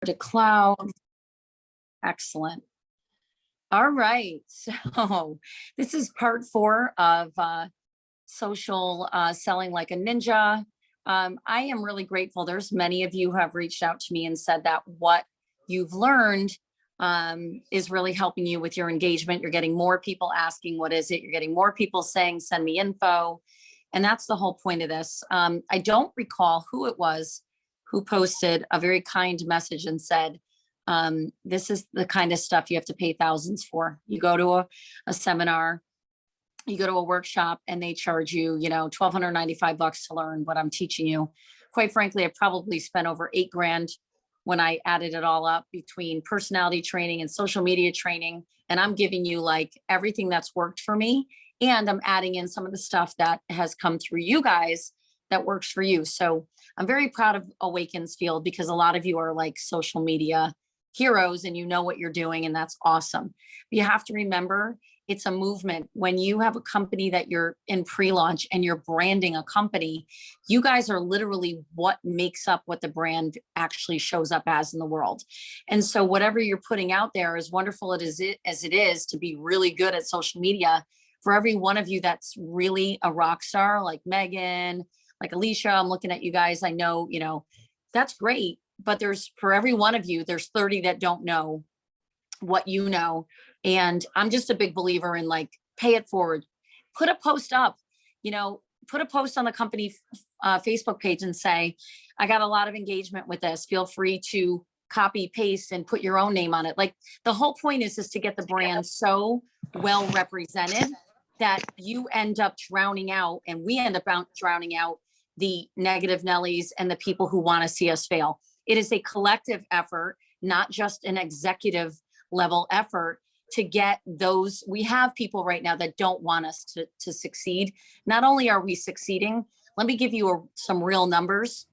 to cloud. Excellent. All right. So this is part 4 of social selling like a ninja. I am really grateful. There's many of you who have reached out to me and said that what you've learned is really helping you with your engagement. You're getting more people asking, what is it? You're getting more people saying, send me info. And that's the whole point of this. I don't recall who it was who posted a very kind message and said, this is the kind of stuff you have to pay thousands for. You go to a seminar, you go to a workshop, and they charge you, $1,295 to learn what I'm teaching you. Quite frankly, I probably spent over $8,000 when I added it all up between personality training and social media training. And I'm giving you like everything that's worked for me. And I'm adding in some of the stuff that has come through you guys that works for you. So I'm very proud of Awakend's field because a lot of you are like social media heroes and you know what you're doing, and that's awesome. You have to remember it's a movement. When you have a company that you're in pre-launch and you're branding a company, you guys are literally what makes up what the brand actually shows up as in the world. And so whatever you're putting out there, as wonderful as it is to be really good at social media, for every one of you that's really a rock star, like Megan, like Alicia, I'm looking at you guys, I know, that's great. But for every one of you, there's 30 that don't know what you know. And I'm just a big believer in like, pay it forward, put a post up, put a post on the company Facebook page and say, I got a lot of engagement with this. Feel free to copy, paste, and put your own name on it. Like the whole point is to get the brand so well represented that you end up drowning out, and we end up drowning out the negative Nellies and the people who want to see us fail. It is a collective effort, not just an executive level effort to get those. We have people right now that don't want us to succeed. Not only are we succeeding, let me give you some real numbers.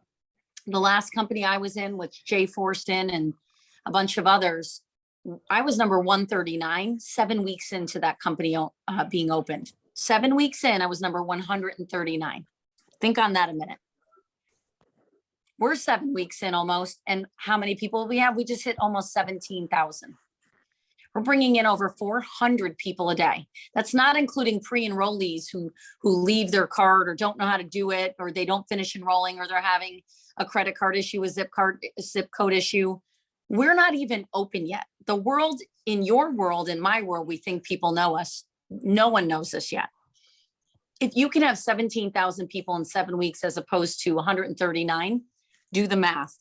The last company I was in with Jay Forston and a bunch of others, I was number 139, 7 weeks into that company being opened. 7 weeks in, I was number 139. Think on that a minute. We're 7 weeks in almost. And how many people we have? We just hit almost 17,000. We're bringing in over 400 people a day. That's not including pre-enrollees who leave their card or don't know how to do it, or they don't finish enrolling, or they're having a credit card issue, a zip code issue. We're not even open yet. The world, in your world, in my world, we think people know us. No one knows us yet. If you can have 17,000 people in 7 weeks as opposed to 139, do the math.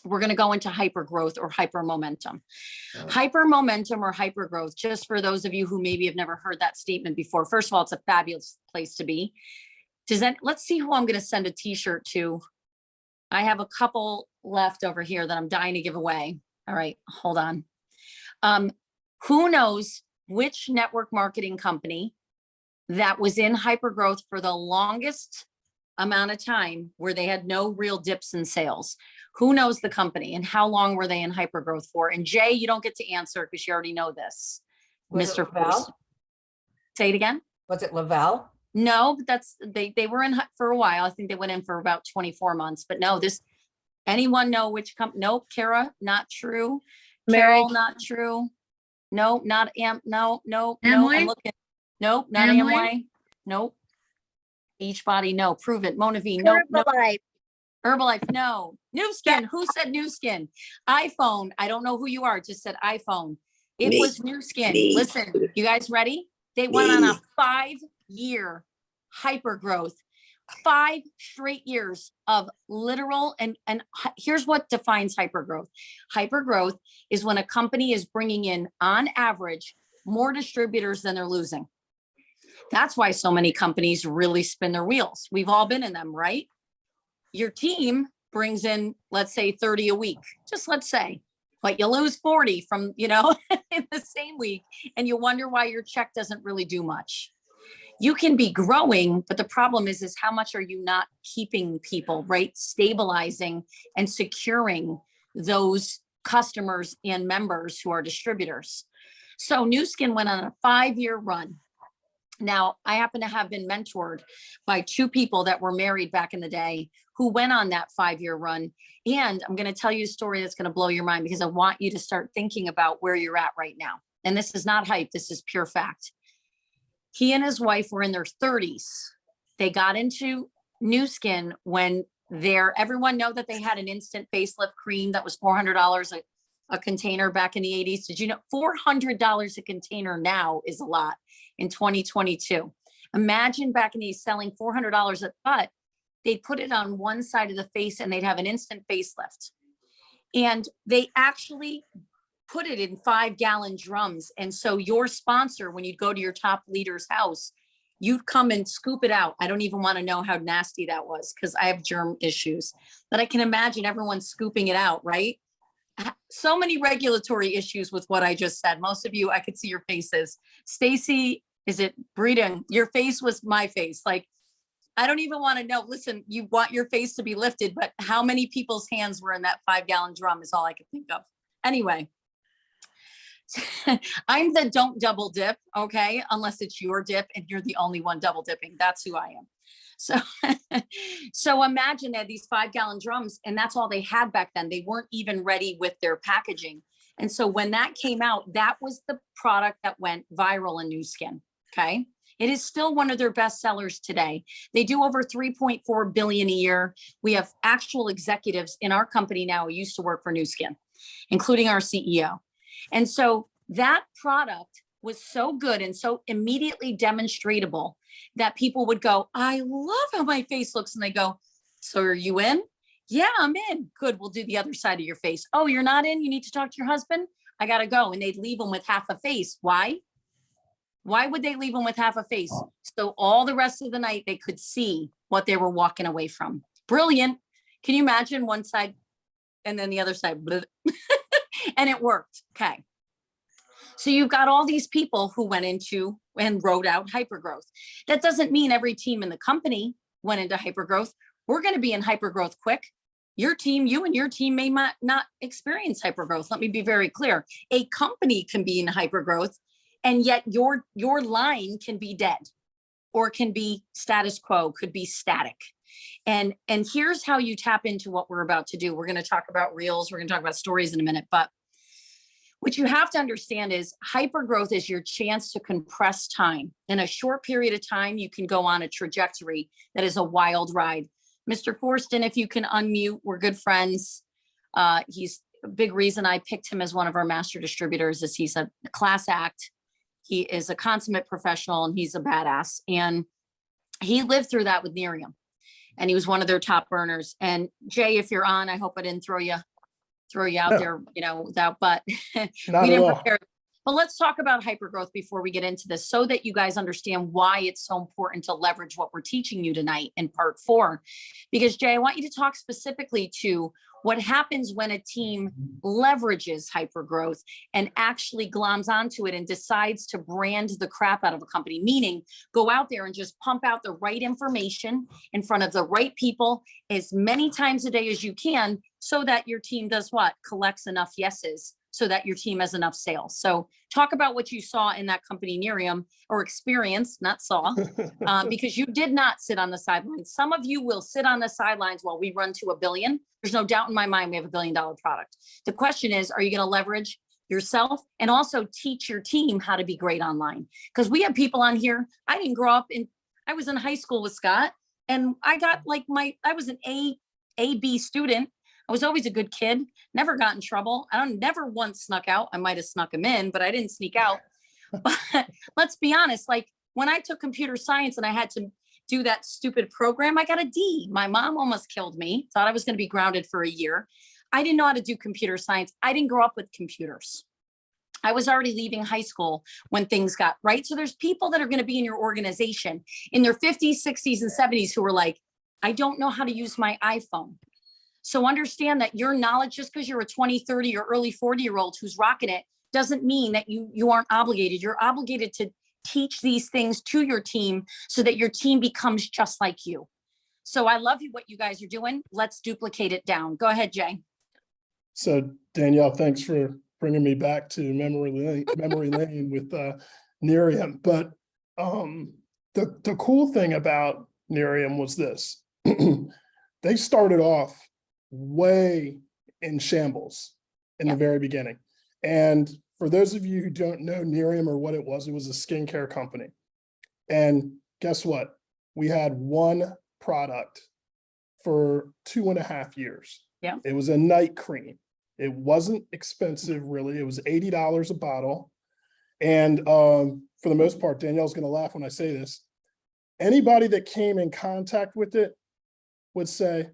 We're going to go into hyper growth or hyper momentum. Hyper momentum or hyper growth, just for those of you who maybe have never heard that statement before. First of all, it's a fabulous place to be. Let's see who I'm going to send a t-shirt to. I have a couple left over here that I'm dying to give away. All right, hold on. Who knows which network marketing company that was in hyper growth for the longest amount of time where they had no real dips in sales? Who knows the company and how long were they in hyper growth for? And Jay, you don't get to answer because you already know this. Mr. Force. Say it again. Was it Lavelle? No, but they were in for a while. I think they went in for about 24 months, but no, anyone know which company? Nope. Kara, not true. Carol, not true. No, not no, I'm looking. Nope, not Amway. Nope. Beachbody, no. Prove it. Mona V, no. Herbalife. Herbalife, no. New Skin, who said New Skin? iPhone, I don't know who you are, just said iPhone. It was New Skin. Listen, you guys ready? They went on a 5-year hyper growth, 5 straight years of literal, and here's what defines hyper growth. Hyper growth is when a company is bringing in, on average, more distributors than they're losing. That's why so many companies really spin their wheels. We've all been in them, right? Your team brings in, let's say 30 a week, just let's say, but you lose 40 from, in the same week, and you wonder why your check doesn't really do much. You can be growing, but the problem is how much are you not keeping people, right? Stabilizing and securing those customers and members who are distributors. So New Skin went on a 5-year run. Now, I happen to have been mentored by two people that were married back in the day who went on that 5-year run. And I'm going to tell you a story that's going to blow your mind, because I want you to start thinking about where you're at right now. And this is not hype. This is pure fact. He and his wife were in their 30s. They got into Nu Skin when everyone know that they had an instant facelift cream that was $400 a container back in the 80s. Did you know $400 a container now is a lot in 2022? Imagine back in the selling $400, but they'd put it on one side of the face and they'd have an instant facelift. And they actually put it in 5-gallon drums. And so your sponsor, when you'd go to your top leader's house, you'd come and scoop it out. I don't even want to know how nasty that was, because I have germ issues, but I can imagine everyone scooping it out, right? So many regulatory issues with what I just said. Most of you, I could see your faces. Stacy, is it breeding? Your face was my face. Like, I don't even want to know. Listen, you want your face to be lifted, but how many people's hands were in that 5-gallon drum is all I could think of. Anyway, I'm the don't double dip, okay? Unless it's your dip and you're the only one double dipping. That's who I am. So, so imagine they had these 5-gallon drums, and that's all they had back then. They weren't even ready with their packaging. And so when that came out, that was the product that went viral in Nu Skin, okay? It is still one of their best sellers today. They do over 3.4 billion a year. We have actual executives in our company now who used to work for Nu Skin, including our CEO. And so that product was so good and so immediately demonstratable that people would go, I love how my face looks. And they go, so are you in? Yeah, I'm in. Good. We'll do the other side of your face. Oh, you're not in? You need to talk to your husband? I got to go. And they'd leave them with half a face. Why? Why would they leave them with half a face? So all the rest of the night, they could see what they were walking away from. Brilliant. Can you imagine one side and then the other side? And it worked. Okay. So you've got all these people who went into and wrote out hypergrowth. That doesn't mean every team in the company went into hypergrowth. We're going to be in hypergrowth quick. Your team, you and your team may not experience hypergrowth. Let me be very clear. A company can be in hypergrowth, and yet your line can be dead, or can be status quo, could be static. And here's how you tap into what we're about to do. We're going to talk about reels. We're going to talk about stories in a minute, but what you have to understand is hypergrowth is your chance to compress time. In a short period of time, you can go on a trajectory that is a wild ride. Mr. Forston, if you can unmute, we're good friends. He's a big reason I picked him as one of our master distributors is he's a class act. He is a consummate professional and he's a badass. And he lived through that with Miriam. And he was one of their top earners. And Jay, if you're on, I hope I didn't throw you out there, without, but we didn't prepare. But let's talk about hypergrowth before we get into this, so that you guys understand why it's so important to leverage what we're teaching you tonight in part 4. Because Jay, I want you to talk specifically to what happens when a team leverages hypergrowth and actually gloms onto it and decides to brand the crap out of a company, meaning go out there and just pump out the right information in front of the right people as many times a day as you can, so that your team does what? Collects enough yeses so that your team has enough sales. So talk about what you saw in that company, Miriam, or experienced, not saw, because you did not sit on the sidelines. Some of you will sit on the sidelines while we run to $1 billion. There's no doubt in my mind we have $1 billion product. The question is, are you going to leverage yourself and also teach your team how to be great online? Because we have people on here. I didn't grow up I was in high school with Scott, and I got I was an A/B student. I was always a good kid, never got in trouble. I never once snuck out. I might have snuck him in, but I didn't sneak out. But let's be honest, when I took computer science and I had to do that stupid program, I got a D. My mom almost killed me, thought I was going to be grounded for a year. I didn't know how to do computer science. I didn't grow up with computers. I was already leaving high school when things got right. So there's people that are going to be in your organization in their 50s, 60s, and 70s who are like, I don't know how to use my iPhone. So understand that your knowledge, just because you're a 20, 30 or early 40-year-old who's rocking it, doesn't mean that you aren't obligated. You're obligated to teach these things to your team so that your team becomes just like you. So I love what you guys are doing. Let's duplicate it down. Go ahead, Jay. So Danielle, thanks for bringing me back to memory lane with Miriam. But the cool thing about Nerium was this. They started off way in shambles in the very beginning. And for those of you who don't know Nerium or what it was a skincare company. And guess what? We had one product for 2.5 years. Yeah. It was a night cream. It wasn't expensive, really. It was $80 a bottle. And for the most part, Danielle's going to laugh when I say this. Anybody that came in contact with it would say,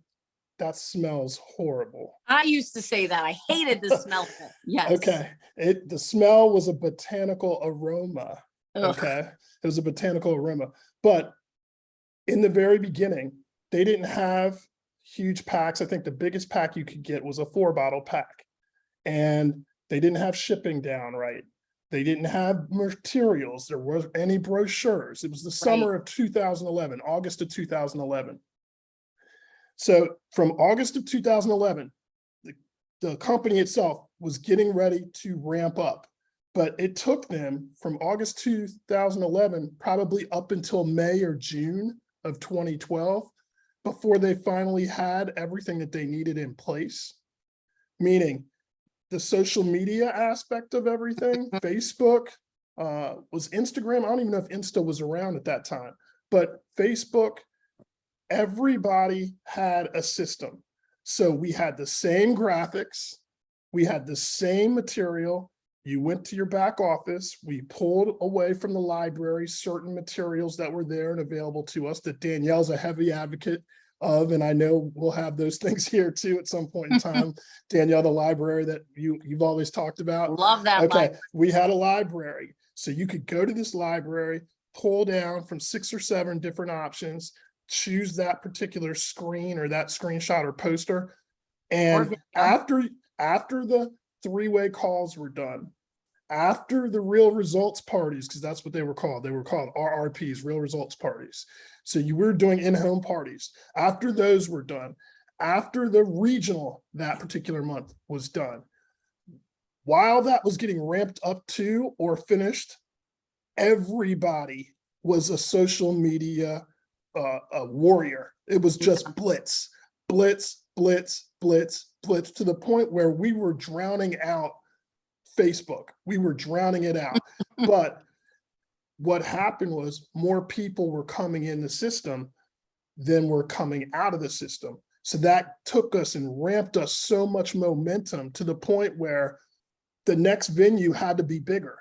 that smells horrible. I used to say that. I hated the smell of it. Yes. Okay. The smell was a botanical aroma. Ugh. Okay. It was a botanical aroma. But in the very beginning, they didn't have huge packs. I think the biggest pack you could get was a 4-bottle pack. And they didn't have shipping down right. They didn't have materials. There weren't any brochures. It was the summer of 2011, August of 2011. So from August of 2011, the company itself was getting ready to ramp up, but it took them from August 2011, probably up until May or June of 2012, before they finally had everything that they needed in place. Meaning the social media aspect of everything, Facebook, was Instagram. I don't even know if Insta was around at that time, but Facebook, everybody had a system. So we had the same graphics, we had the same material. You went to your back office, we pulled away from the library certain materials that were there and available to us that Danielle's a heavy advocate of, and I know we'll have those things here too at some point in time. Danielle, the library that you've always talked about. Love that. Okay, library. we had a library. So you could go to this library, pull down from 6 or 7 different options, choose that particular screen or that screenshot or poster. And after the 3-way calls were done, after the real results parties, because that's what they were called RRPs, real results parties. So you were doing in-home parties. After those were done, after the regional that particular month was done, while that was getting ramped up to or finished, everybody was a social media a warrior. It was just blitz, blitz, blitz, blitz, blitz, to the point where we were drowning out Facebook. We were drowning it out. But what happened was more people were coming in the system than were coming out of the system. So that took us and ramped us so much momentum to the point where the next venue had to be bigger.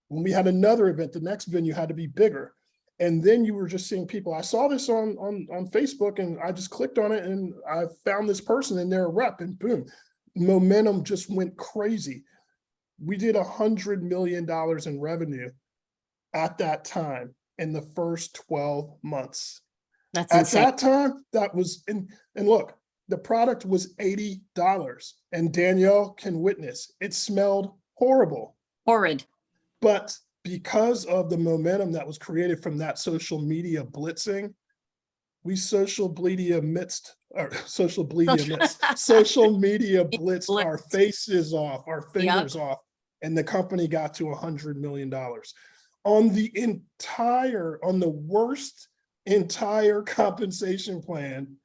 When we had another event, the next venue had to be bigger. And then you were just seeing people. I saw this on Facebook and I just clicked on it and I found this person and they're a rep, and boom, momentum just went crazy. We did $100 million in revenue at that time in the first 12 months. That's at insane. that time, that was, and look, the product was $80, and Danielle can witness, it smelled horrible. Horrid. But because of the momentum that was created from that social media blitzing, we social media blitzed our faces off, our fingers off, and the company got to $100 million on the worst entire compensation plan.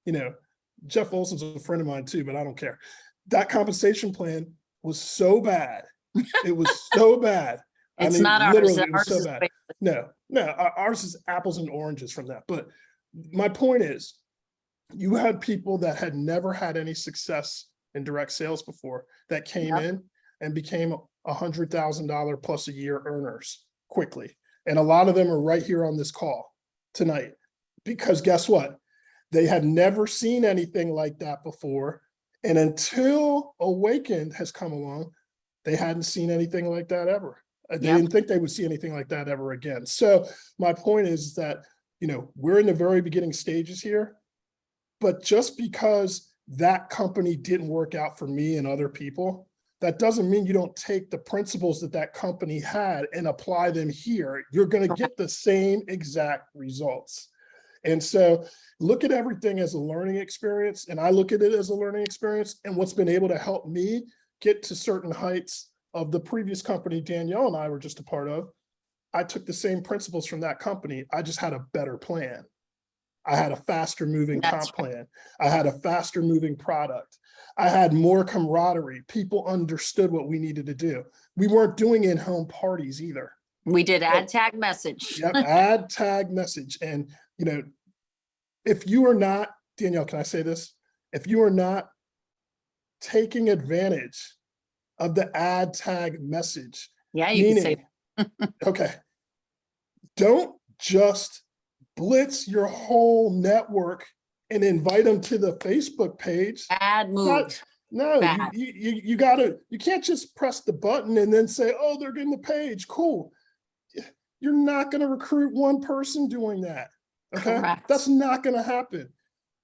You know, Jeff Olson's a friend of mine too, but I don't care. That compensation plan was so bad. It was so bad. It's not ours. Literally, it was Ours so is bad. No, ours is apples and oranges from that. But my point is, you had people that had never had any success in direct sales before that came in and became $100,000 plus a year earners quickly. And a lot of them are right here on this call tonight, because guess what? They had never seen anything like that before. And until Awakend has come along, they hadn't seen anything like that ever. They didn't think they would see anything like that ever again. So my point is that, you know, we're in the very beginning stages here, but just because that company didn't work out for me and other people, that doesn't mean you don't take the principles that that company had and apply them here. You're going to get the same exact results. And so look at everything as a learning experience. And I look at it as a learning experience, and what's been able to help me get to certain heights of the previous company Danielle and I were just a part of. I took the same principles from that company. I just had a better plan. I had a faster moving That's comp plan. I had a faster moving product. I had more camaraderie. People understood what we needed to do. We weren't doing in-home parties either. We did add tag message. Yep, add tag message. And, you know, if you are not, Danielle, can I say this? If you are not taking advantage of the add tag message, Yeah, you can say, okay, don't just blitz your whole network and invite them to the Facebook page. bad move. No, Bad. you gotta, you can't just press the button and then say, oh, they're getting the page, cool. You're not gonna recruit one person doing that, okay? Correct. That's not gonna happen.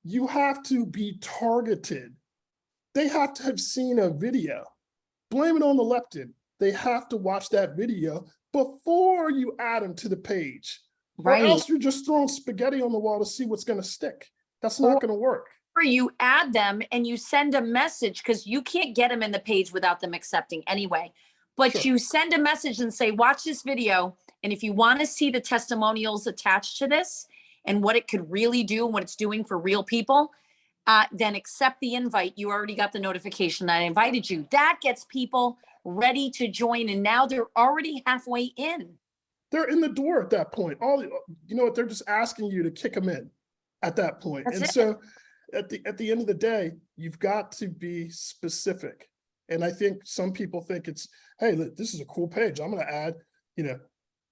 You have to be targeted. They have to have seen a video. Blame it on the leptin. They have to watch that video before you add them to the page. Right. Or else you're just throwing spaghetti on the wall to see what's gonna stick. That's not gonna work. Or you add them and you send a message, because you can't get them in the page without them accepting anyway. But Sure. you send a message and say, watch this video. And if you want to see the testimonials attached to this and what it could really do and what it's doing for real people, then accept the invite. You already got the notification that I invited you. That gets people ready to join. And now they're already halfway in. They're in the door at that point. You know what? They're just asking you to kick them in at that point. That's And it. so at the end of the day, you've got to be specific. And I think some people think it's, hey, look, this is a cool page. I'm going to add, you know,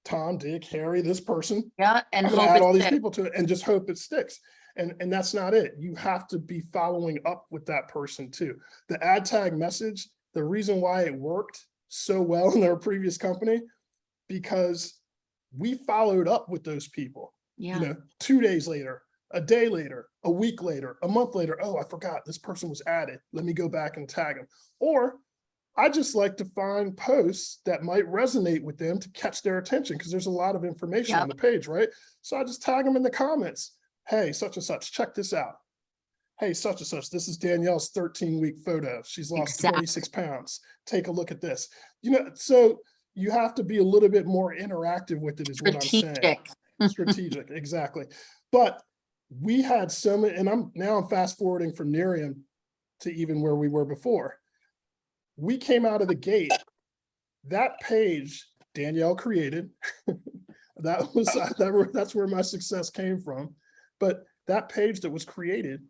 Tom, Dick, Harry, this person. Yeah. And I'm going hope to add it all these sticks. people to it and just hope it sticks. And that's not it. You have to be following up with that person too. The ad tag message, the reason why it worked so well in their previous company, because we followed up with those people. Yeah. You know, 2 days later, a day later, a week later, a month later, oh, I forgot this person was added. Let me go back and tag them. Or I just like to find posts that might resonate with them to catch their attention, because there's a lot of information on the page, right? So I just tag them in the comments. Hey, such and such, check this out. Hey, such and such, this is Danielle's 13-week photo. She's lost 26 pounds. Take a look at this. You know, so you have to be a little bit more interactive with it, is what I'm saying. Strategic. Strategic, exactly. But we had so many, and I'm fast forwarding from Nerium to even where we were before. We came out of the gate, that page Danielle created, that's where my success came from. But that page that was created,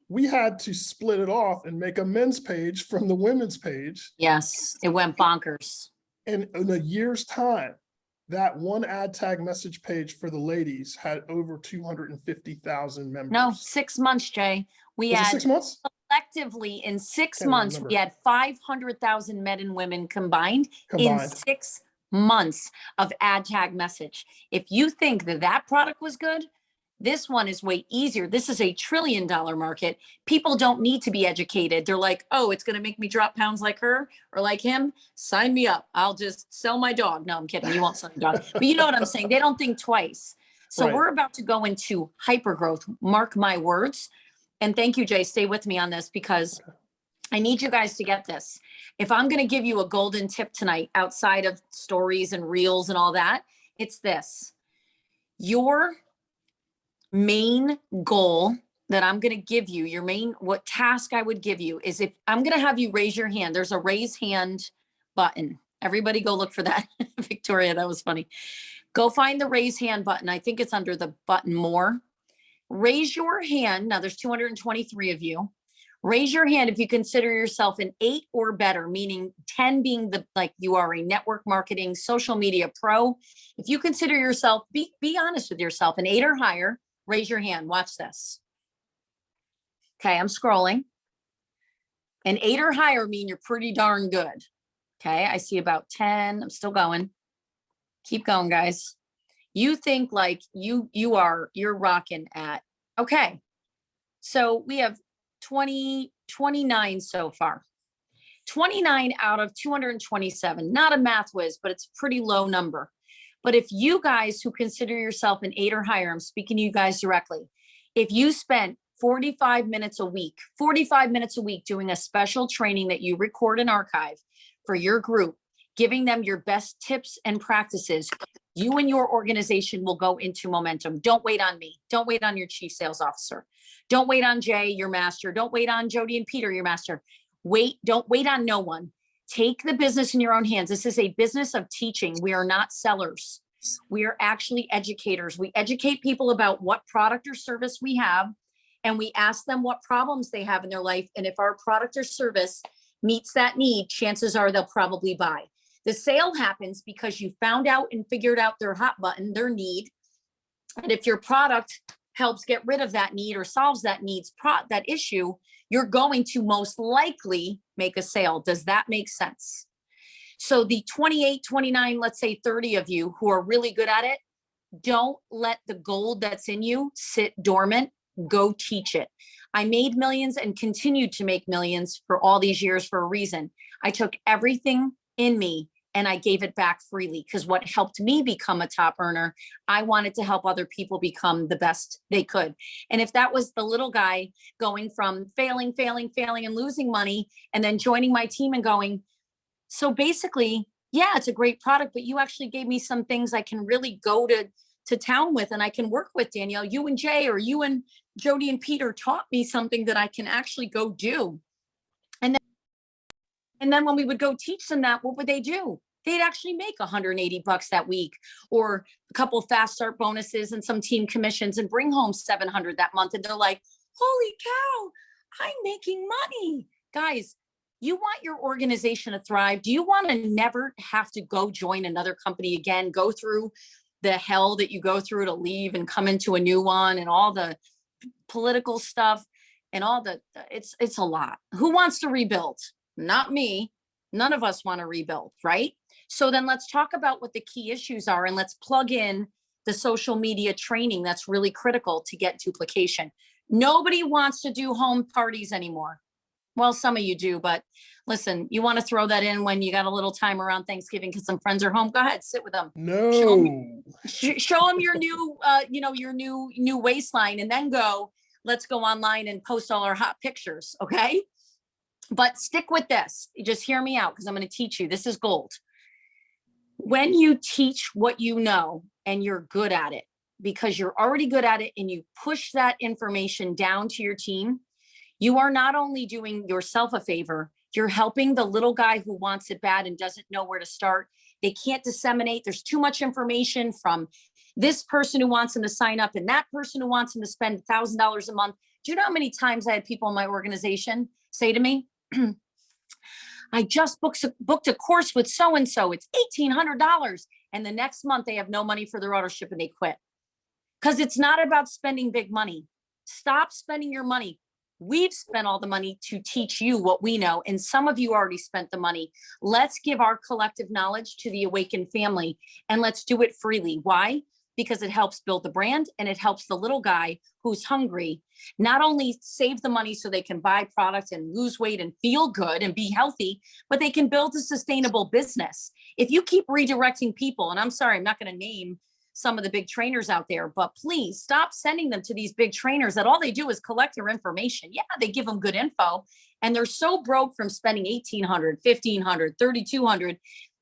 we had to split it off and make a men's page from the women's page. Yes. It went bonkers. And in a year's time, that one ad tag message page for the ladies had over 250,000 members. No, 6 months, Jay. We Was it had 6 months? collectively in 6 Can't months, remember. we had 500,000 men and women combined in Combined. 6 months of ad tag message. If you think that that product was good, this one is way easier. This is a $1 trillion market. People don't need to be educated. They're like, oh, it's going to make me drop pounds like her or like him. Sign me up. I'll just sell my dog. No, I'm kidding. You won't sell your dog. But you know what I'm saying? They don't think twice. So Right. we're about to go into hyper growth. Mark my words. And thank you, Jay. Stay with me on this, because I need you guys to get this. If I'm going to give you a golden tip tonight, outside of stories and reels and all that, it's this. Your main goal that I'm going to give you, what task I would give you is, if I'm going to have you raise your hand, there's a raise hand button. Everybody go look for that. Victoria, that was funny. Go find the raise hand button. I think it's under the button more. Raise your hand. Now there's 223 of you. Raise your hand if you consider yourself an 8 or better, meaning 10 being you are a network marketing, social media pro. If you consider yourself, be honest with yourself, an 8 or higher, raise your hand. Watch this. Okay, I'm scrolling. An 8 or higher mean you're pretty darn good. Okay, I see about 10. I'm still going. Keep going, guys. You think like you're rocking at. Okay, so we have 29 so far. 29 out of 227. Not a math whiz, but it's a pretty low number. But if you guys who consider yourself an 8 or higher, I'm speaking to you guys directly. If you spent 45 minutes a week doing a special training that you record and archive for your group, giving them your best tips and practices, you and your organization will go into momentum. Don't wait on me. Don't wait on your chief sales officer. Don't wait on Jay, your master. Don't wait on Jody and Peter, your master. Don't wait on no one. Take the business in your own hands. This is a business of teaching. We are not sellers. We are actually educators. We educate people about what product or service we have, and we ask them what problems they have in their life. And if our product or service meets that need, chances are they'll probably buy. The sale happens because you found out and figured out their hot button, their need. And if your product helps get rid of that need or solves that that issue, you're going to most likely make a sale. Does that make sense? So the 28, 29, let's say 30 of you who are really good at it, don't let the gold that's in you sit dormant. Go teach it. I made millions and continued to make millions for all these years for a reason. I took everything in me and I gave it back freely, because what helped me become a top earner, I wanted to help other people become the best they could. And if that was the little guy going from failing and losing money, and then joining my team and going, so basically, yeah, it's a great product, but you actually gave me some things I can really go to town with, and I can work with. Danielle, you and Jay, or you and Jody and Peter taught me something that I can actually go do. And then when we would go teach them that, what would they do? They'd actually make $180 that week, or a couple fast start bonuses and some team commissions, and bring home $700 that month. And they're like, holy cow, I'm making money. Guys, you want your organization to thrive. Do you want to never have to go join another company again, go through the hell that you go through to leave and come into a new one, and all the political stuff and all the, it's a lot. Who wants to rebuild? Not me. None of us want to rebuild, right? So then let's talk about what the key issues are, and let's plug in the social media training that's really critical to get duplication. Nobody wants to do home parties anymore. Well, some of you do, but listen, you want to throw that in when you got a little time around Thanksgiving because some friends are home. Go ahead, sit with them. No. Show them your new, your new waistline, and then go, let's go online and post all our hot pictures. Okay. But stick with this. Just hear me out, because I'm going to teach you. This is gold. When you teach what you know and you're good at it, because you're already good at it, and you push that information down to your team, you are not only doing yourself a favor, you're helping the little guy who wants it bad and doesn't know where to start. They can't disseminate. There's too much information from this person who wants him to sign up and that person who wants him to spend $1,000 a month. Do you know how many times I had people in my organization say to me, I just booked a course with so-and-so. It's $1,800. And the next month they have no money for their auto ship and they quit. Because it's not about spending big money. Stop spending your money. We've spent all the money to teach you what we know, and some of you already spent the money. Let's give our collective knowledge to the Awakend family, and let's do it freely. Why? Because it helps build the brand, and it helps the little guy who's hungry not only save the money so they can buy products and lose weight and feel good and be healthy, but they can build a sustainable business. If you keep redirecting people, and I'm sorry, I'm not going to name some of the big trainers out there, but please stop sending them to these big trainers that all they do is collect their information. Yeah, they give them good info, and they're so broke from spending $1,800, $1,500, $3,200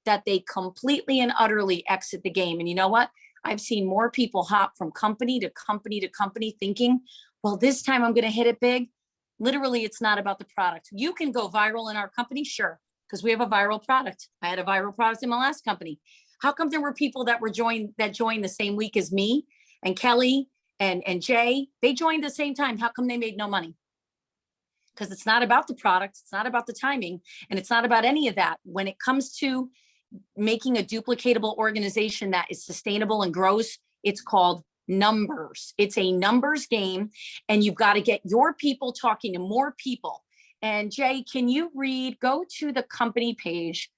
that they completely and utterly exit the game. And you know what? I've seen more people hop from company to company to company thinking, well, this time I'm going to hit it big. Literally, it's not about the product. You can go viral in our company, sure, because we have a viral product. I had a viral product in my last company. How come there were people that joined the same week as me and Kelly and Jay? They joined the same time. How come they made no money? Because it's not about the product. It's not about the timing. And it's not about any of that. When it comes to making a duplicatable organization that is sustainable and grows, it's called numbers. It's a numbers game. And you've got to get your people talking to more people. And Jay, can you go to the company page?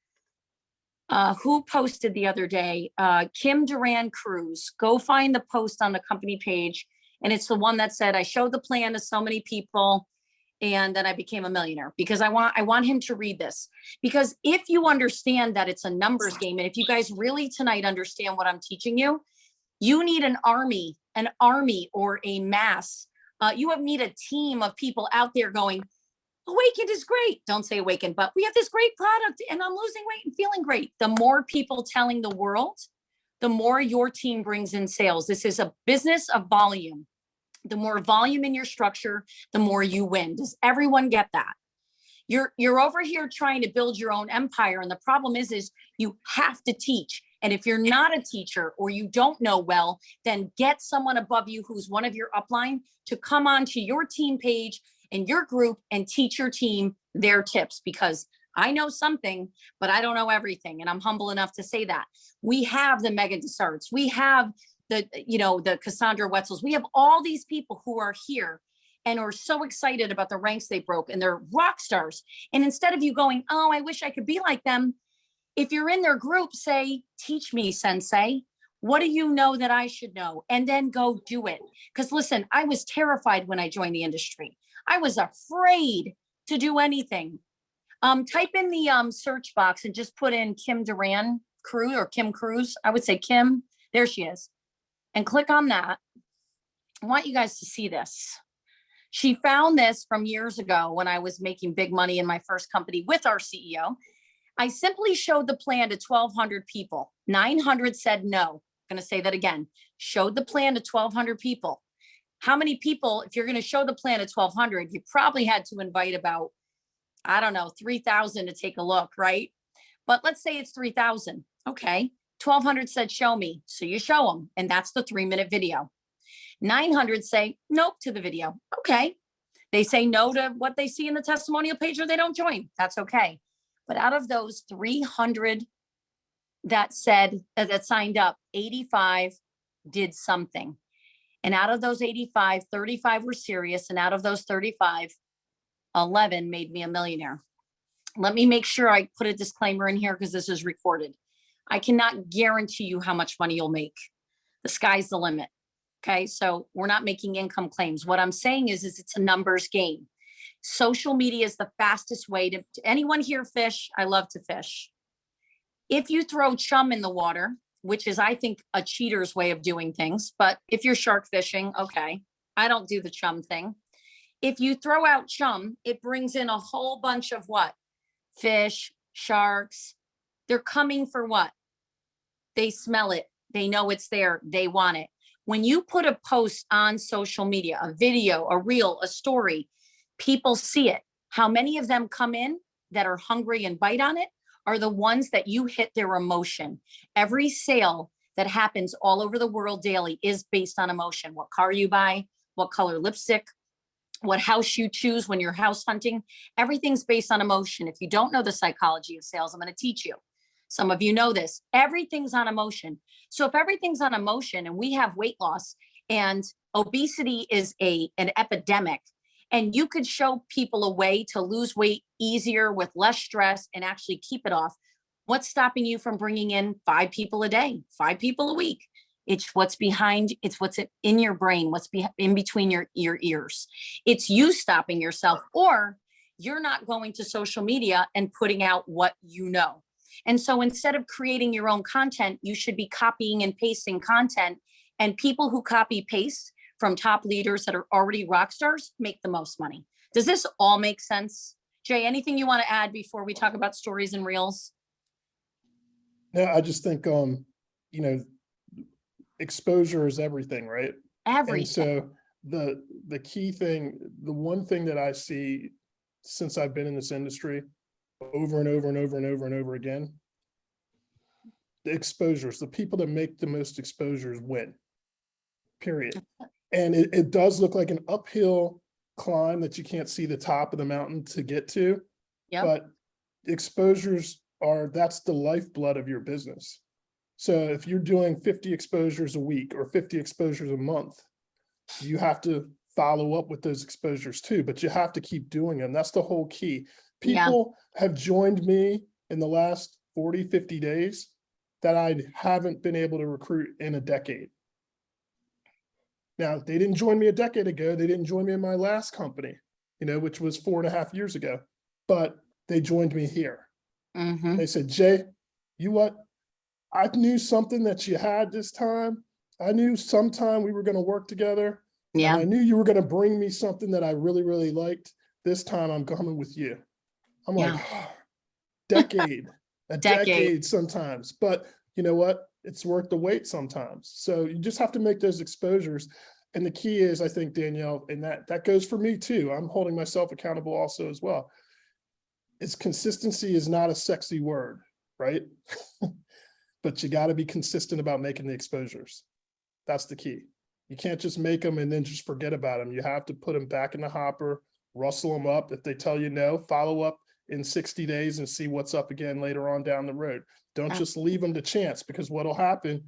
Who posted the other day? Kim Duran Cruz. Go find the post on the company page. And it's the one that said, I showed the plan to so many people, and then I became a millionaire. Because I want him to read this. Because if you understand that it's a numbers game, and if you guys really tonight understand what I'm teaching you, you need an army or a mass. You need a team of people out there going, Awakend is great. Don't say Awakend, but we have this great product and I'm losing weight and feeling great. The more people telling the world, the more your team brings in sales. This is a business of volume. The more volume in your structure, the more you win. Does everyone get that? You're over here trying to build your own empire. And the problem is you have to teach. And if you're not a teacher or you don't know well, then get someone above you who's one of your upline to come onto your team page and your group and teach your team their tips, because I know something, but I don't know everything. And I'm humble enough to say that. We have the Megan Desarts. We have the Cassandra Wetzels. We have all these people who are here and are so excited about the ranks they broke, and they're rock stars. And instead of you going, oh, I wish I could be like them, if you're in their group, say, teach me, sensei. What do you know that I should know? And then go do it. Because listen, I was terrified when I joined the industry. I was afraid to do anything. Type in the search box and just put in Kim Duran Cruz or Kim Cruz. I would say Kim. There she is. And click on that. I want you guys to see this. She found this from years ago when I was making big money in my first company with our CEO. I simply showed the plan to 1,200 people. 900 said no. I'm going to say that again. Showed the plan to 1,200 people. How many people, if you're going to show the plan to 1,200, you probably had to invite about, I don't know, 3,000 to take a look, right? But let's say it's 3,000. Okay. 1,200 said, show me. So you show them. And that's the 3-minute video. 900 say nope to the video. Okay. They say no to what they see in the testimonial page, or they don't join. That's okay. But out of those 300 that said, that signed up, 85 did something. And out of those 85, 35 were serious. And out of those 35, 11 made me a millionaire. Let me make sure I put a disclaimer in here because this is recorded. I cannot guarantee you how much money you'll make. The sky's the limit. Okay, so we're not making income claims. What I'm saying is it's a numbers game. Social media is the fastest way to anyone here fish? I love to fish. If you throw chum in the water, which is, I think, a cheater's way of doing things, but if you're shark fishing, okay, I don't do the chum thing. If you throw out chum, it brings in a whole bunch of what? Fish, sharks. They're coming for what? They smell it. They know it's there. They want it. When you put a post on social media, a video, a reel, a story, people see it. How many of them come in that are hungry and bite on it are the ones that you hit their emotion. Every sale that happens all over the world daily is based on emotion. What car you buy, what color lipstick, what house you choose when you're house hunting, everything's based on emotion. If you don't know the psychology of sales, I'm going to teach you. Some of you know this. Everything's on emotion. So if everything's on emotion and we have weight loss and obesity is an epidemic, and you could show people a way to lose weight easier with less stress and actually keep it off, what's stopping you from bringing in 5 people a day, 5 people a week? It's what's behind, it's what's in your brain, what's in between your ears. It's you stopping yourself, or you're not going to social media and putting out what you know. And so instead of creating your own content, you should be copying and pasting content. And people who copy paste from top leaders that are already rock stars make the most money. Does this all make sense? Jay, anything you want to add before we talk about stories and reels? No, I just think, exposure is everything, right? Everything. And so the key thing, the one thing that I see since I've been in this industry over and over and over and over and over again, the exposures, the people that make the most exposures win, period. And it does look like an uphill climb that you can't see the top of the mountain to get to. Yep. But exposures that's the lifeblood of your business. So if you're doing 50 exposures a week or 50 exposures a month, you have to follow up with those exposures too, but you have to keep doing them. That's the whole key. People have joined me in the last 40, 50 days that I haven't been able to recruit in a decade. Now, they didn't join me a decade ago. They didn't join me in my last company, which was 4.5 years ago, but they joined me here. Mm-hmm. They said, Jay, you what? I knew something that you had this time. I knew sometime we were going to work together. Yeah. And I knew you were going to bring me something that I really, really liked. This time I'm coming with you. I'm like, oh, a decade sometimes. But you know what? it's worth the wait sometimes. So you just have to make those exposures. And the key is, I think, Danielle, and that goes for me too. I'm holding myself accountable also as well. Is consistency is not a sexy word, right? But you got to be consistent about making the exposures. That's the key. You can't just make them and then just forget about them. You have to put them back in the hopper, rustle them up. If they tell you no, follow up in 60 days and see what's up again later on down the road. Don't just leave them to chance, because what'll happen,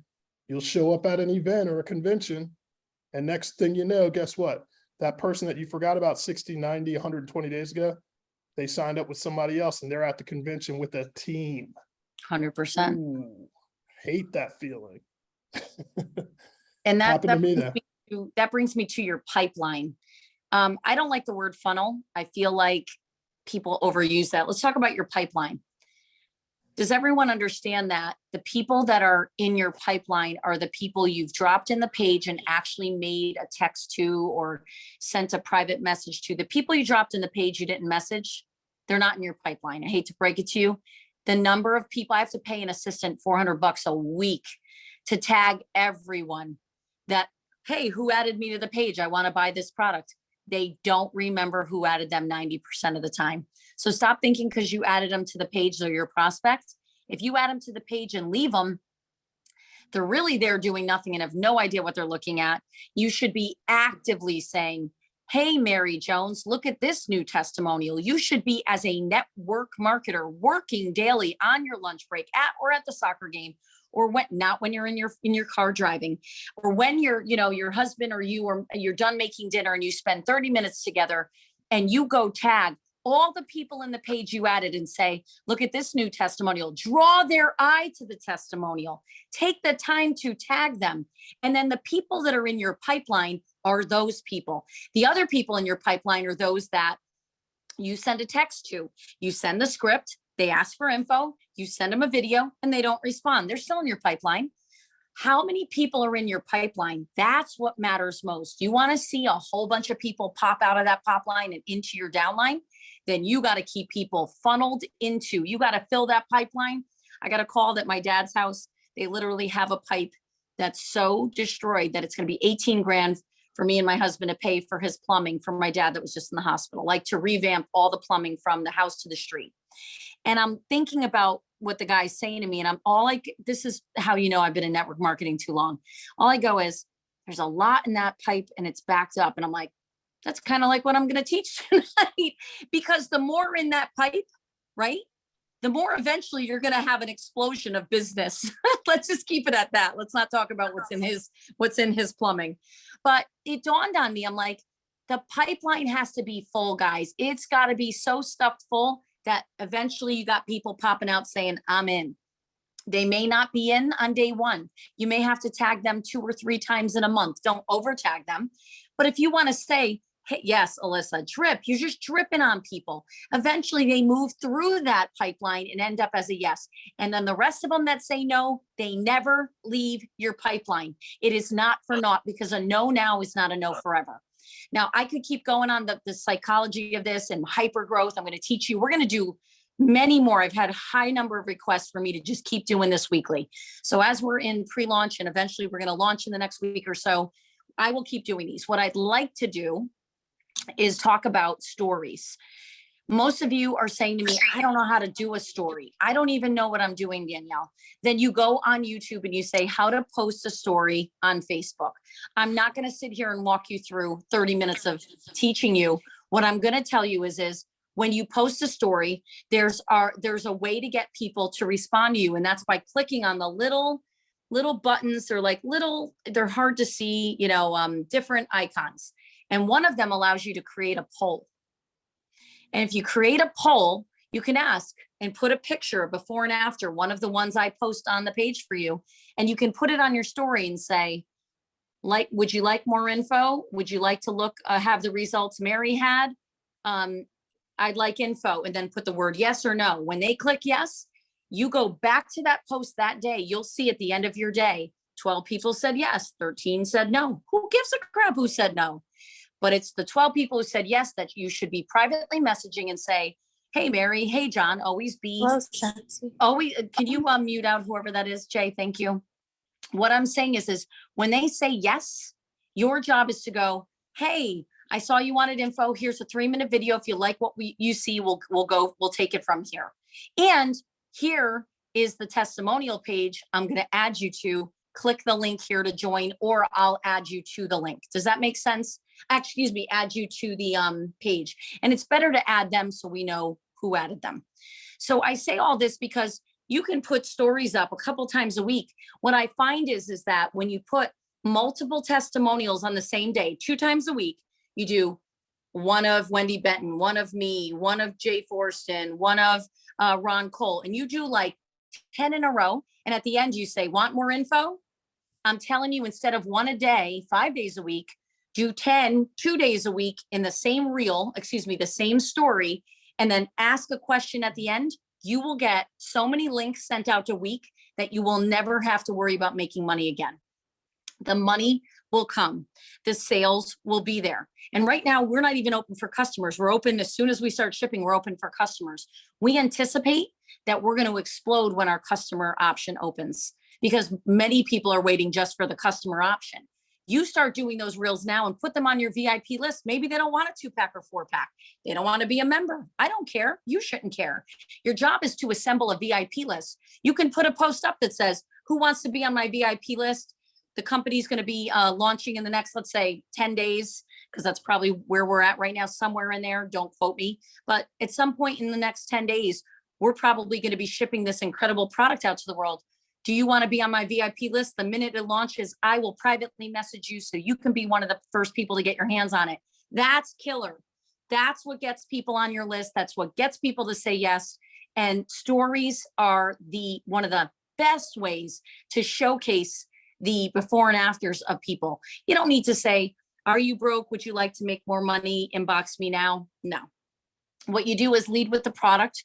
you'll show up at an event or a convention, and next thing you know, guess what? That person that you forgot about 60, 90, 120 days ago, they signed up with somebody else and they're at the convention with a team. 100%. Ooh, hate that feeling. And that Happened to me that brings me to your pipeline. I don't like the word funnel. I feel like people overuse that. Let's talk about your pipeline. Does everyone understand that the people that are in your pipeline are the people you've dropped in the page and actually made a text to or sent a private message to? The people you dropped in the page you didn't message, they're not in your pipeline. I hate to break it to you. The number of people, I have to pay an assistant $400 a week to tag everyone that, hey, who added me to the page? I want to buy this product. They don't remember who added them 90% of the time. So stop thinking because you added them to the page, they're your prospect. If you add them to the page and leave them, they're really there doing nothing and have no idea what they're looking at. You should be actively saying, hey, Mary Jones, look at this new testimonial. You should be, as a network marketer, working daily on your lunch break or at the soccer game, or not when you're in your car driving, or when your husband or you're done making dinner and you spend 30 minutes together and you go tag all the people in the page you added and say, look at this new testimonial. Draw their eye to the testimonial. Take the time to tag them. And then the people that are in your pipeline are those people. The other people in your pipeline are those that you send a text to. You send the script, they ask for info, you send them a video, and they don't respond. They're still in your pipeline. How many people are in your pipeline? That's what matters most. You want to see a whole bunch of people pop out of that pipeline and into your downline, then you got to keep people funneled into, you got to fill that pipeline. I got a call that my dad's house, they literally have a pipe that's so destroyed that it's going to be 18 grand for me and my husband to pay for his plumbing for my dad that was just in the hospital, like to revamp all the plumbing from the house to the street. And I'm thinking about what the guy's saying to me, and I'm all like, this is how you know I've been in network marketing too long. All I go is, there's a lot in that pipe and it's backed up. And I'm like, that's kind of like what I'm going to teach tonight, because the more in that pipe, right, the more eventually you're going to have an explosion of business. Let's just keep it at that. Let's not talk about what's in his plumbing. But it dawned on me, I'm like, the pipeline has to be full, guys. It's got to be so stuffed full that eventually you got people popping out saying, I'm in. They may not be in on day one. You may have to tag them 2 or 3 times in a month. Don't over tag them. But if you want to say, hey, yes, Alyssa, drip, you're just dripping on people. Eventually they move through that pipeline and end up as a yes. And then the rest of them that say no, they never leave your pipeline. It is not for naught, because a no now is not a no forever. Now, I could keep going on the psychology of this and hyper growth. I'm going to teach you. We're going to do many more. I've had a high number of requests for me to just keep doing this weekly. So as we're in pre-launch and eventually we're going to launch in the next week or so, I will keep doing these. What I'd like to do is talk about stories. Most of you are saying to me, I don't know how to do a story. I don't even know what I'm doing, Danielle. Then you go on YouTube and you say how to post a story on Facebook. I'm not going to sit here and walk you through 30 minutes of teaching you. What I'm going to tell you is when you post a story, there's a way to get people to respond to you. And that's by clicking on the little buttons. They're hard to see, different icons. And one of them allows you to create a poll. And if you create a poll, you can ask and put a picture before and after, one of the ones I post on the page for you. And you can put it on your story and say, would you like more info? Would you like to have the results Mary had? I'd like info, and then put the word yes or no. When they click yes, you go back to that post that day. You'll see at the end of your day, 12 people said yes, 13 said no. Who gives a crap who said no? But it's the 12 people who said yes that you should be privately messaging and say, hey, Mary, hey, John, always be. Always, can you mute out whoever that is, Jay? Thank you. What I'm saying is when they say yes, your job is to go, hey, I saw you wanted info. Here's a 3-minute video. If you like what you see, we'll take it from here. And here is the testimonial page I'm going to add you to. Click the link here to join, or I'll add you to the link. Does that make sense? Excuse me, add you to the page. And it's better to add them so we know who added them. So I say all this because you can put stories up a couple times a week. What I find is that when you put multiple testimonials on the same day, 2 times a week, you do one of Wendy Benton, one of me, one of Jay Forston, one of Ron Cole, and you do like 10 in a row. And at the end you say, want more info? I'm telling you, instead of 1 a day, 5 days a week, do 10, 2 days a week in the same reel, the same story, and then ask a question at the end. You will get so many links sent out a week that you will never have to worry about making money again. The money will come. The sales will be there. And right now, we're not even open for customers. We're open as soon as we start shipping, we're open for customers. We anticipate that we're going to explode when our customer option opens, because many people are waiting just for the customer option. You start doing those reels now and put them on your VIP list. Maybe they don't want a 2-pack or 4-pack. They don't want to be a member. I don't care. You shouldn't care. Your job is to assemble a VIP list. You can put a post up that says, who wants to be on my VIP list? The company's going to be launching in the next, let's say, 10 days, because that's probably where we're at right now, somewhere in there. Don't quote me. But at some point in the next 10 days, we're probably going to be shipping this incredible product out to the world. Do you want to be on my VIP list? The minute it launches, I will privately message you so you can be one of the first people to get your hands on it. That's killer. That's what gets people on your list. That's what gets people to say yes. And stories are one of the best ways to showcase the before and afters of people. You don't need to say, are you broke? Would you like to make more money? Inbox me now. No. What you do is lead with the product.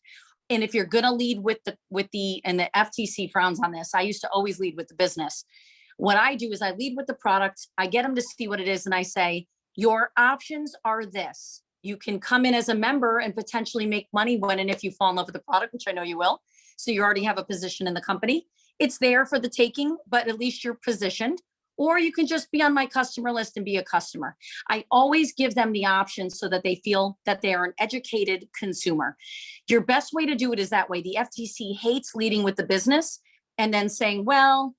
And if you're going to lead with and the FTC frowns on this, I used to always lead with the business. What I do is I lead with the product. I get them to see what it is. And I say, your options are this. You can come in as a member and potentially make money when and if you fall in love with the product, which I know you will. So you already have a position in the company. It's there for the taking, but at least you're positioned. Or you can just be on my customer list and be a customer. I always give them the option so that they feel that they are an educated consumer. Your best way to do it is that way. The FTC hates leading with the business and then saying, well,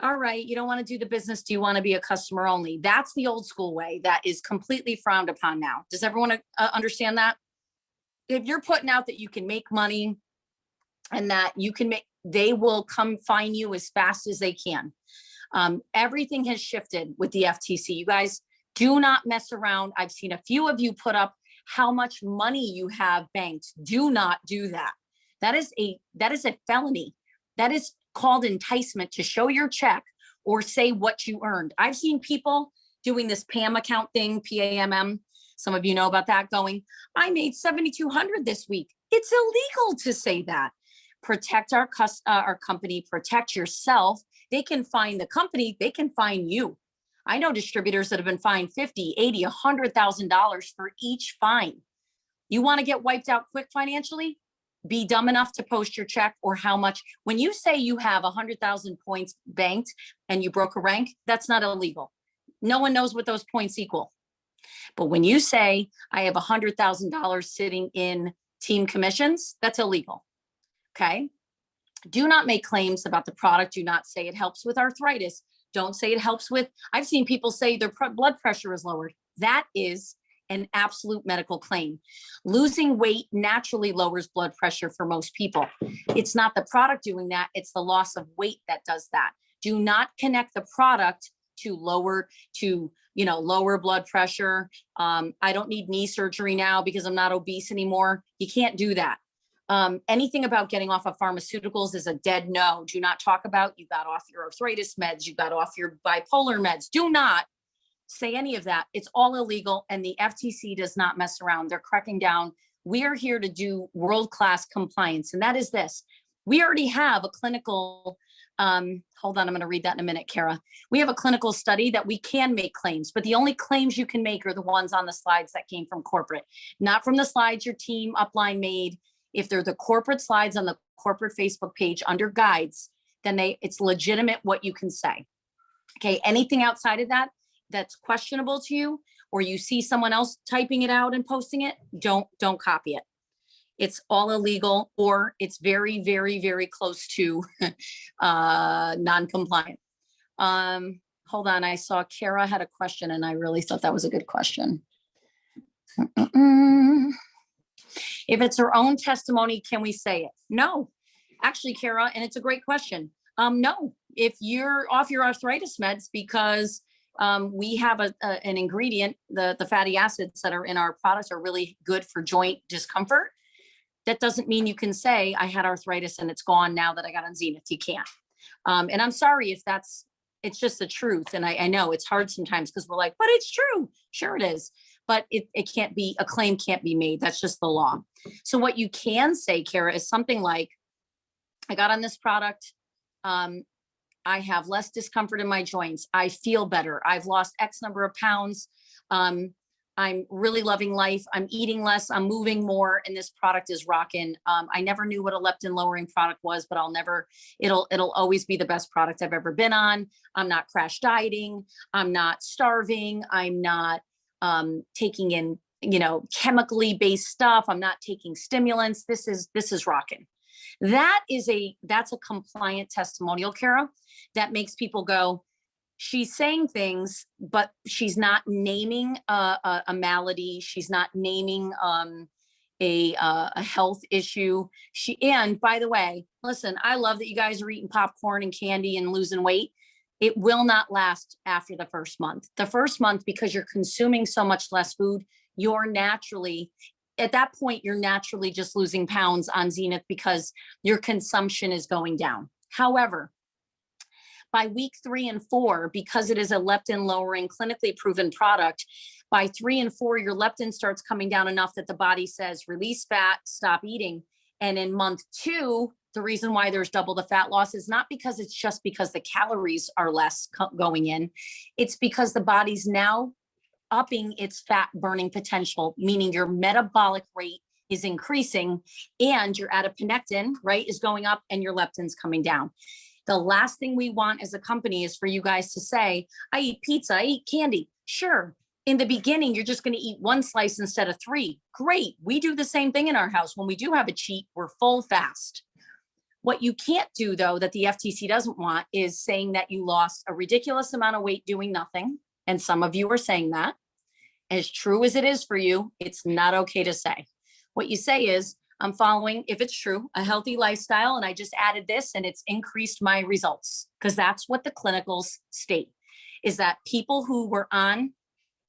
all right, you don't want to do the business. Do you want to be a customer only? That's the old school way that is completely frowned upon now. Does everyone understand that? If you're putting out that you can make money and that you can make, they will come find you as fast as they can. Everything has shifted with the FTC. You guys do not mess around. I've seen a few of you put up how much money you have banked. Do not do that. That is a felony. That is called enticement to show your check or say what you earned. I've seen people doing this PAM account thing, PAMM. Some of you know about that, going, I made $7,200 this week. It's illegal to say that. Protect our company, protect yourself. They can find the company, they can find you. I know distributors that have been fined $50, $80, $100,000 for each fine. You want to get wiped out quick financially? Be dumb enough to post your check or how much. When you say you have 100,000 points banked and you broke a rank, that's not illegal. No one knows what those points equal. But when you say I have $100,000 sitting in team commissions, that's illegal. Okay. Do not make claims about the product. Do not say it helps with arthritis. Don't say it helps with, I've seen people say their blood pressure is lowered. That is an absolute medical claim. Losing weight naturally lowers blood pressure for most people. It's not the product doing that. It's the loss of weight that does that. Do not connect the product to lower blood pressure. I don't need knee surgery now because I'm not obese anymore. You can't do that. Anything about getting off of pharmaceuticals is a dead no. Do not talk about you got off your arthritis meds, you got off your bipolar meds. Do not say any of that. It's all illegal, and the FTC does not mess around. They're cracking down. We are here to do world-class compliance, and that is this. We already have a clinical, hold on, I'm going to read that in a minute, Kara. We have a clinical study that we can make claims, but the only claims you can make are the ones on the slides that came from corporate, not from the slides your team upline made. If they're the corporate slides on the corporate Facebook page under guides, then it's legitimate what you can say. Okay, anything outside of that that's questionable to you, or you see someone else typing it out and posting it, don't copy it. It's all illegal, or it's very, very, very close to non-compliant. Hold on, I saw Kara had a question and I really thought that was a good question. If it's her own testimony, can we say it? No, actually, Kara, and it's a great question. No, if you're off your arthritis meds because we have an ingredient, the fatty acids that are in our products are really good for joint discomfort. That doesn't mean you can say I had arthritis and it's gone now that I got on Zenith. You can't. And I'm sorry if it's just the truth. And I know it's hard sometimes because we're like, but it's true. Sure it is. But it can't be, a claim can't be made. That's just the law. So what you can say, Kara, is something like, I got on this product. I have less discomfort in my joints. I feel better. I've lost X number of pounds. I'm really loving life. I'm eating less. I'm moving more. And this product is rocking. I never knew what a leptin lowering product was, but it'll always be the best product I've ever been on. I'm not crash dieting. I'm not starving. I'm not taking in, chemically based stuff. I'm not taking stimulants. This is rocking. That's a compliant testimonial, Kara, that makes people go, she's saying things, but she's not naming a malady. She's not naming a health issue. And by the way, listen, I love that you guys are eating popcorn and candy and losing weight. It will not last after the first month. The first month, because you're consuming so much less food, at that point, you're naturally just losing pounds on Zenith because your consumption is going down. However, by week 3 and 4, because it is a leptin lowering, clinically proven product, by 3 and 4, your leptin starts coming down enough that the body says, release fat, stop eating. And in month 2, the reason why there's double the fat loss is not because it's just because the calories are less going in. It's because the body's now upping its fat burning potential, meaning your metabolic rate is increasing and your adiponectin, right, is going up and your leptin's coming down. The last thing we want as a company is for you guys to say, I eat pizza, I eat candy. Sure. In the beginning, you're just going to eat 1 slice instead of 3. Great. We do the same thing in our house. When we do have a cheat, we're full fast. What you can't do, though, that the FTC doesn't want is saying that you lost a ridiculous amount of weight doing nothing. And some of you are saying that. As true as it is for you, it's not okay to say. What you say is, I'm following, if it's true, a healthy lifestyle, and I just added this and it's increased my results. Because that's what the clinicals state, is that people who were on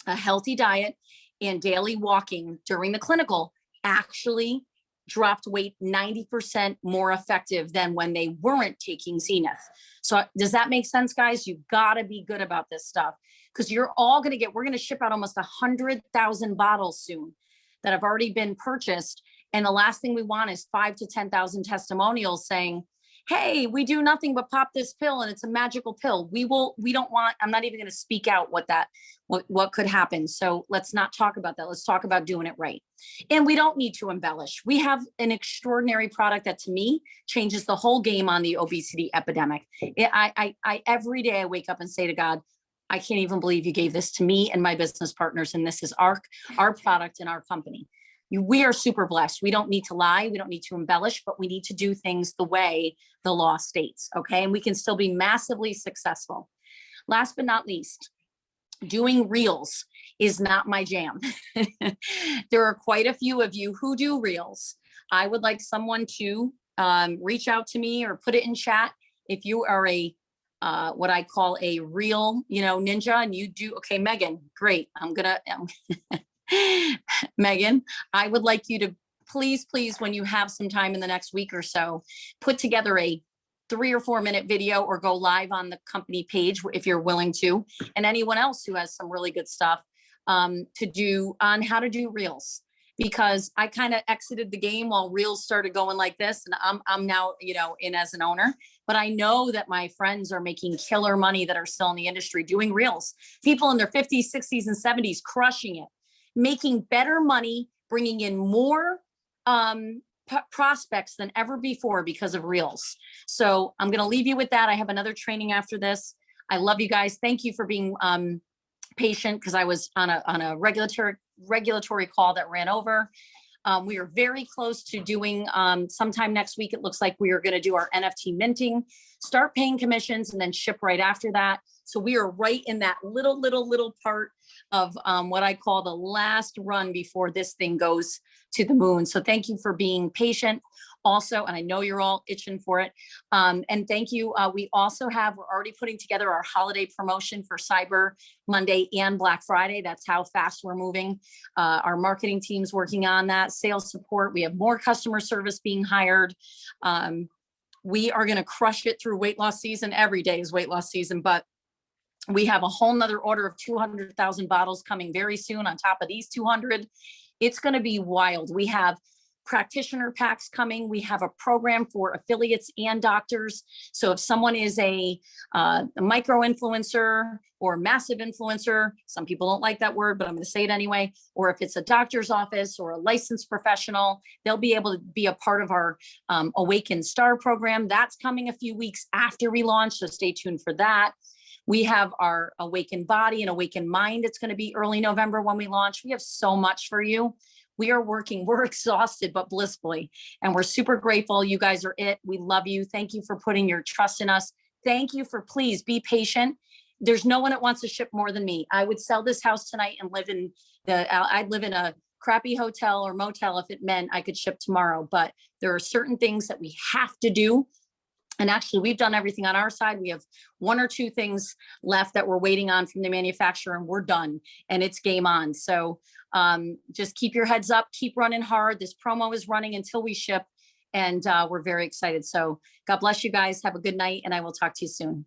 a healthy diet and daily walking during the clinical actually dropped weight 90% more effective than when they weren't taking Zenith. So does that make sense, guys? You've got to be good about this stuff, because we're going to ship out almost 100,000 bottles soon that have already been purchased. And the last thing we want is 5,000 to 10,000 testimonials saying, hey, we do nothing but pop this pill and it's a magical pill. I'm not even going to speak out what could happen. So let's not talk about that. Let's talk about doing it right. And we don't need to embellish. We have an extraordinary product that, to me, changes the whole game on the obesity epidemic. I every day I wake up and say to God, I can't even believe you gave this to me and my business partners. And this is our product and our company. We are super blessed. We don't need to lie. We don't need to embellish, but we need to do things the way the law states. Okay. And we can still be massively successful. Last but not least, doing reels is not my jam. There are quite a few of you who do reels. I would like someone to reach out to me or put it in chat. If you are what I call a reel, ninja, and you do, okay, Megan, great. Megan, I would like you to please, when you have some time in the next week or so, put together a 3 or 4 minute video or go live on the company page if you're willing to, and anyone else who has some really good stuff to do on how to do reels, because I kind of exited the game while reels started going like this, and I'm now, in as an owner, but I know that my friends are making killer money that are still in the industry doing reels, people in their 50s, 60s, and 70s crushing it, making better money, bringing in more prospects than ever before because of Reels. So I'm going to leave you with that. I have another training after this. I love you guys. Thank you for being patient, because I was on a regulatory call that ran over. We are very close to doing sometime next week. It looks like we are going to do our NFT minting, start paying commissions, and then ship right after that. So we are right in that little part of what I call the last run before this thing goes to the moon. So thank you for being patient also. And I know you're all itching for it. And thank you. We're already putting together our holiday promotion for Cyber Monday and Black Friday. That's how fast we're moving. Our marketing team's working on that, sales support. We have more customer service being hired. We are going to crush it through weight loss season. Every day is weight loss season, but we have a whole nother order of 200,000 bottles coming very soon on top of these 200. It's going to be wild. We have practitioner packs coming. We have a program for affiliates and doctors. So if someone is a micro influencer or massive influencer, some people don't like that word, but I'm going to say it anyway, or if it's a doctor's office or a licensed professional, they'll be able to be a part of our Awakend Star program. That's coming a few weeks after we launch, so stay tuned for that. We have our Awakened Body and Awakened Mind. It's going to be early November when we launch. We have so much for you. We are working, we're exhausted, but blissfully. And we're super grateful. You guys are it. We love you. Thank you for putting your trust in us. Thank you for, please be patient. There's no one that wants to ship more than me. I would sell this house tonight and I'd live in a crappy hotel or motel if it meant I could ship tomorrow. But there are certain things that we have to do. And actually, we've done everything on our side. We have 1 or 2 things left that we're waiting on from the manufacturer, and we're done, and it's game on. So just keep your heads up, keep running hard. This promo is running until we ship, and we're very excited. So God bless you guys. Have a good night, and I will talk to you soon.